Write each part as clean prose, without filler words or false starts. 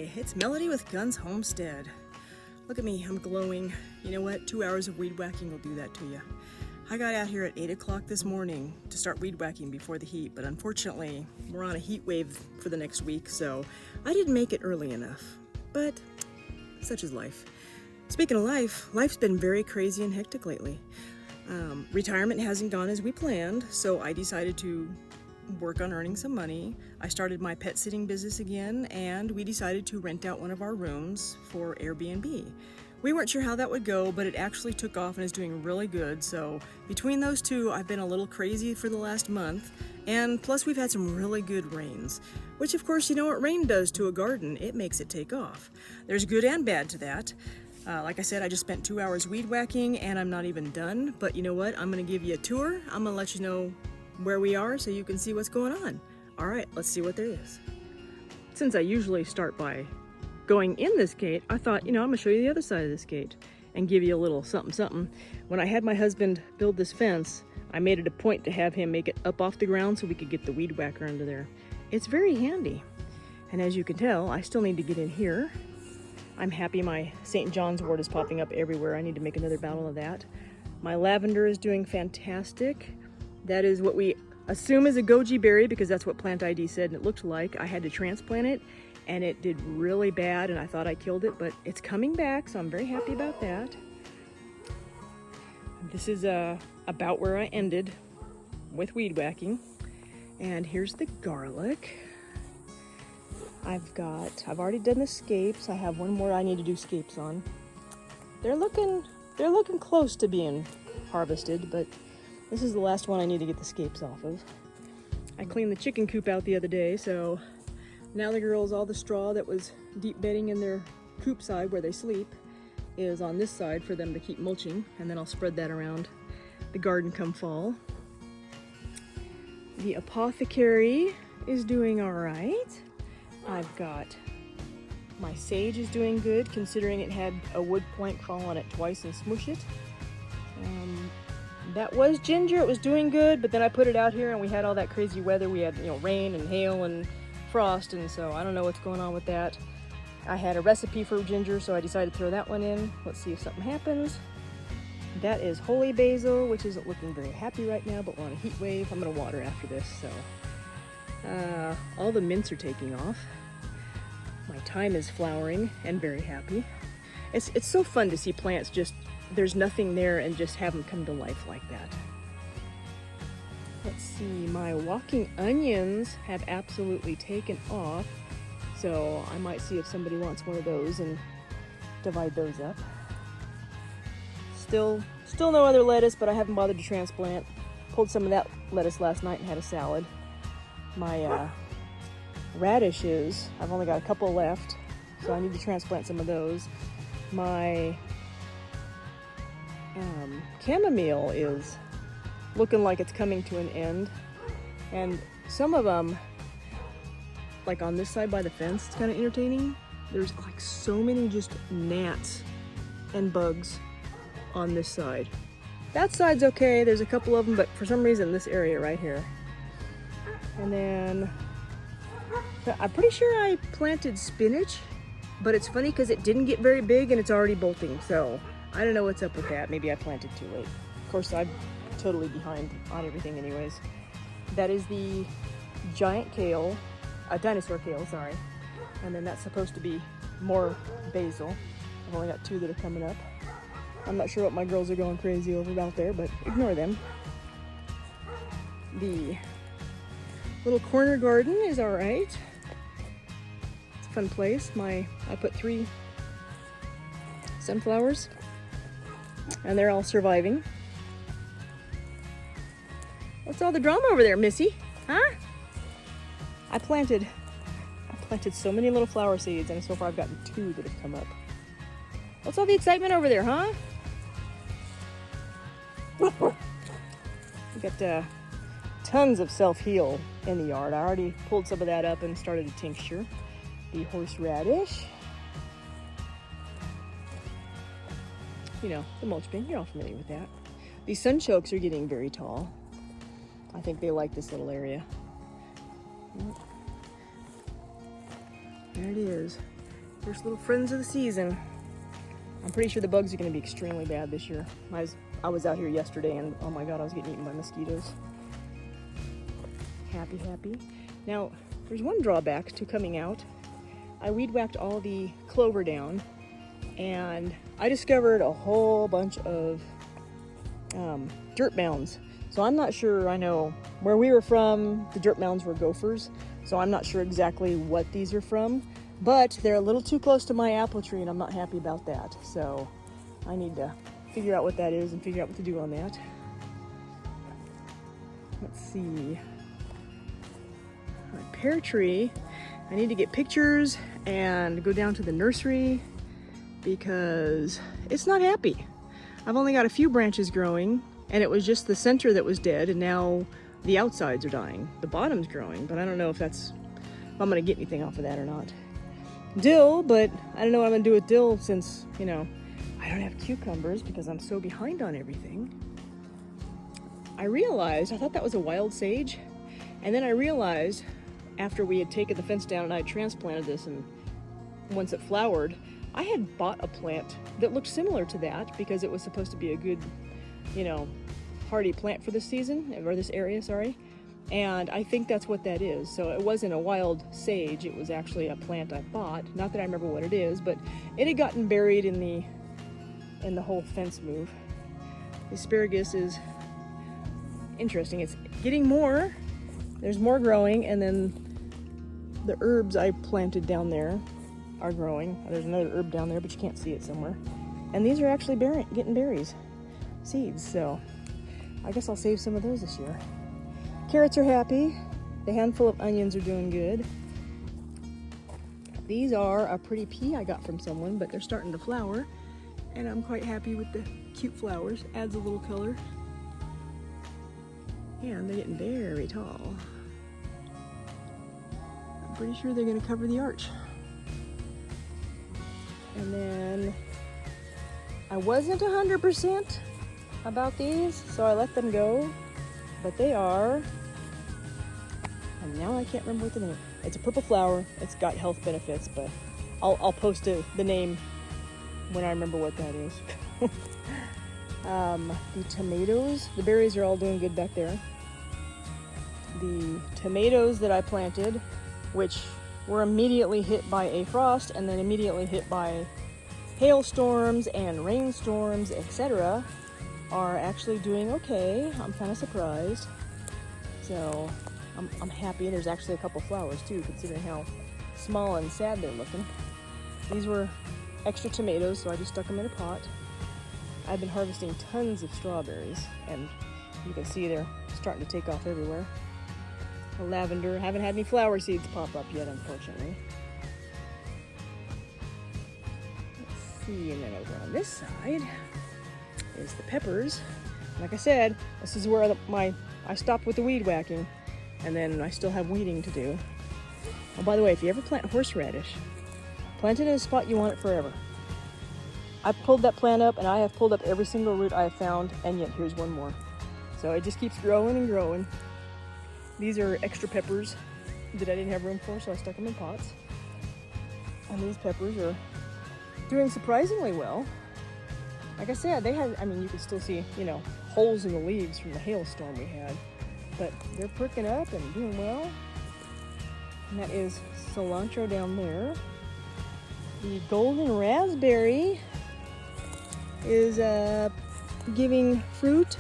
Hi, it's Melody with Guns Homestead. Look at me, I'm glowing. You know what? 2 hours of weed whacking will do that to you. I got out here at 8 o'clock this morning to start weed whacking before the heat, but unfortunately, we're on a heat wave for the next week, so I didn't make it early enough. But such is life. Speaking of life, life's been very crazy and hectic lately. Retirement hasn't gone as we planned, so I decided to work on earning some money. I started my pet sitting business again, and we decided to rent out one of our rooms for Airbnb. We weren't sure how that would go, but it actually took off and is doing really good. So between those two, I've been a little crazy for the last month, and plus we've had some really good rains, which of course you know what rain does to a garden. It makes it take off. There's good and bad to that. Like I said, I just spent 2 hours weed whacking and I'm not even done, but you know what? I'm gonna give you a tour. I'm gonna let you know where we are so you can see what's going on. All right, let's see what there is. Since I usually start by going in this gate, I thought, you know, I'm gonna show you the other side of this gate and give you a little something something. When I had my husband build this fence, I made it a point to have him make it up off the ground so we could get the weed whacker under there. It's very handy. And as you can tell, I still need to get in here. I'm happy my St. John's wort is popping up everywhere. I need to make another battle of that. My lavender is doing fantastic. That is what we assume is a goji berry because that's what Plant ID said and it looked like. I had to transplant it and it did really bad and I thought I killed it, but it's coming back, so I'm very happy about that. This is about where I ended with weed whacking. And here's the garlic. I've already done the scapes. I have one more I need to do scapes on. They're looking close to being harvested, but this is the last one I need to get the scapes off of. I cleaned the chicken coop out the other day, so now the girls, all the straw that was deep bedding in their coop side where they sleep is on this side for them to keep mulching, and then I'll spread that around the garden come fall. The apothecary is doing all right. I've got my sage is doing good considering it had a wood plank fall on it twice and smush it. That was ginger, it was doing good, but then I put it out here and we had all that crazy weather. We had, you know, rain and hail and frost, and so I don't know what's going on with that. I had a recipe for ginger, so I decided to throw that one in. Let's see if something happens. That is holy basil, which isn't looking very happy right now, but we're on a heat wave. I'm gonna water after this, so. All the mints are taking off. My thyme is flowering and very happy. It's so fun to see plants just, there's nothing there and just have them come to life like that. Let's see, my walking onions have absolutely taken off, so I might see if somebody wants one of those and divide those up. Still no other lettuce, but I haven't bothered to transplant. Pulled some of that lettuce last night and had a salad. My radishes, I've only got a couple left, so I need to transplant some of those. My chamomile is looking like it's coming to an end, and some of them, like on this side by the fence, it's kind of entertaining. There's like so many just gnats and bugs on this side. That side's okay, there's a couple of them, but for some reason this area right here. And then I'm pretty sure I planted spinach, but it's funny because it didn't get very big and it's already bolting, so I don't know what's up with that. Maybe I planted too late. Of course, I'm totally behind on everything anyways. That is the giant kale, dinosaur kale, sorry. And then that's supposed to be more basil. I've only got 2 that are coming up. I'm not sure what my girls are going crazy over out there, but ignore them. The little corner garden is all right. It's a fun place. I put 3 sunflowers and they're all surviving. What's all the drama over there, Missy? Huh? I planted so many little flower seeds and so far I've gotten 2 that have come up. What's all the excitement over there, huh? We got tons of self-heal in the yard. I already pulled some of that up and started a tincture. The horseradish. You know, the mulch bin, you're all familiar with that. These sunchokes are getting very tall. I think they like this little area. There it is. First little friends of the season. I'm pretty sure the bugs are going to be extremely bad this year. I was out here yesterday and oh my god, I was getting eaten by mosquitoes. Happy. Now, there's one drawback to coming out. I weed whacked all the clover down and I discovered a whole bunch of dirt mounds. So I'm not sure, I know where we were from, the dirt mounds were gophers. So I'm not sure exactly what these are from, but they're a little too close to my apple tree and I'm not happy about that. So I need to figure out what that is and figure out what to do on that. Let's see. My pear tree, I need to get pictures and go down to the nursery because it's not happy. I've only got a few branches growing and it was just the center that was dead and now the outsides are dying. The bottom's growing, but I don't know if I'm gonna get anything off of that or not. Dill, but I don't know what I'm gonna do with dill since, you know, I don't have cucumbers because I'm so behind on everything. I thought that was a wild sage, and then I realized after we had taken the fence down and I had transplanted this, and once it flowered, I had bought a plant that looked similar to that because it was supposed to be a good, you know, hardy plant for this season, or this area, sorry. And I think that's what that is. So it wasn't a wild sage, it was actually a plant I bought. Not that I remember what it is, but it had gotten buried in the whole fence move. The asparagus is interesting. It's getting more. There's more growing, and then the herbs I planted down there are growing. There's another herb down there, but you can't see it somewhere. And these are actually getting berries, seeds, so I guess I'll save some of those this year. Carrots are happy. The handful of onions are doing good. These are a pretty pea I got from someone, but they're starting to flower, and I'm quite happy with the cute flowers. Adds a little color. And they're getting very tall. I'm pretty sure they're going to cover the arch. And then I wasn't 100% about these, so I let them go. But they are, and now I can't remember what the name. It's a purple flower. It's got health benefits, but I'll post the name when I remember what that is. The tomatoes, the berries are all doing good back there. The tomatoes that I planted, which were immediately hit by a frost and then immediately hit by hailstorms and rainstorms, etc., are actually doing okay. I'm kind of surprised. So I'm happy. There's actually a couple flowers too, considering how small and sad they're looking. These were extra tomatoes, so I just stuck them in a pot. I've been harvesting tons of strawberries, and you can see they're starting to take off everywhere. The lavender, haven't had any flower seeds pop up yet, unfortunately. Let's see, and then over on this side is the peppers. Like I said, this is where I stopped with the weed whacking, and then I still have weeding to do. Oh, by the way, if you ever plant horseradish, plant it in a spot you want it forever. I pulled that plant up, and I have pulled up every single root I have found, and yet here's one more. So it just keeps growing and growing. These are extra peppers that I didn't have room for, so I stuck them in pots. And these peppers are doing surprisingly well. Like I said, they had, I mean, you can still see, you know, holes in the leaves from the hailstorm we had. But they're perking up and doing well. And that is cilantro down there. The golden raspberry is giving fruit.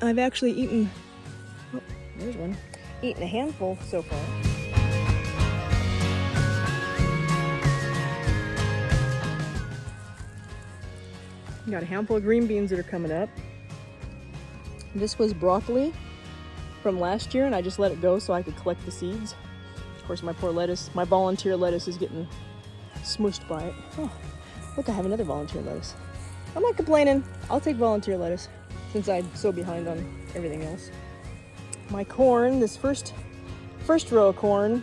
I've actually eaten, oh, there's one, eaten a handful so far. Got a handful of green beans that are coming up. This was broccoli from last year, and I just let it go so I could collect the seeds. Of course, my poor lettuce, my volunteer lettuce is getting smushed by it. Oh, look, I have another volunteer lettuce. I'm not complaining. I'll take volunteer lettuce since I'm so behind on everything else. My corn, this first row of corn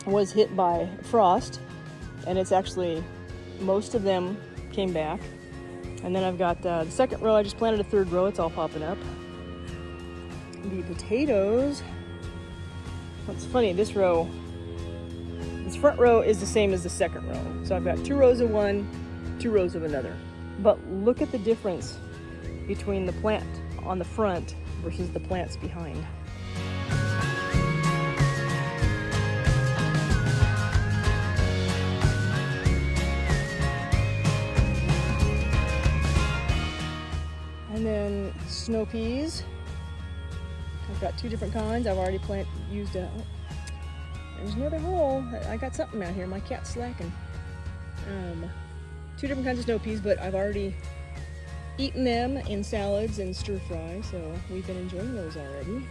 was hit by frost, and it's actually, most of them came back. And then I've got the second row, I just planted a third row, it's all popping up. The potatoes, what's funny, this row front row is the same as the second row. So I've got 2 rows of one, 2 rows of another. But look at the difference between the plant on the front versus the plants behind. And then snow peas. I've got 2 different kinds. I've already used a. Oh, there's another hole. I got something out here. My cat's slacking. 2 different kinds of snow peas, but I've already eaten them in salads and stir fry, so we've been enjoying those already.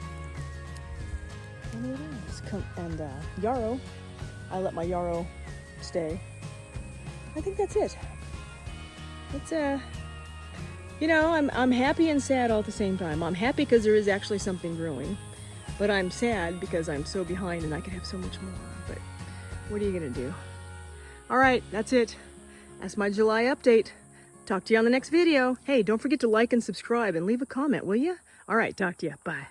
And what else? And yarrow. I let my yarrow stay. I think that's it. It's you know, I'm happy and sad all at the same time. I'm happy because there is actually something growing, but I'm sad because I'm so behind and I could have so much more. But what are you gonna do? All right, that's it. That's my July update. Talk to you on the next video. Hey, don't forget to like and subscribe and leave a comment, will you? All right, talk to you. Bye.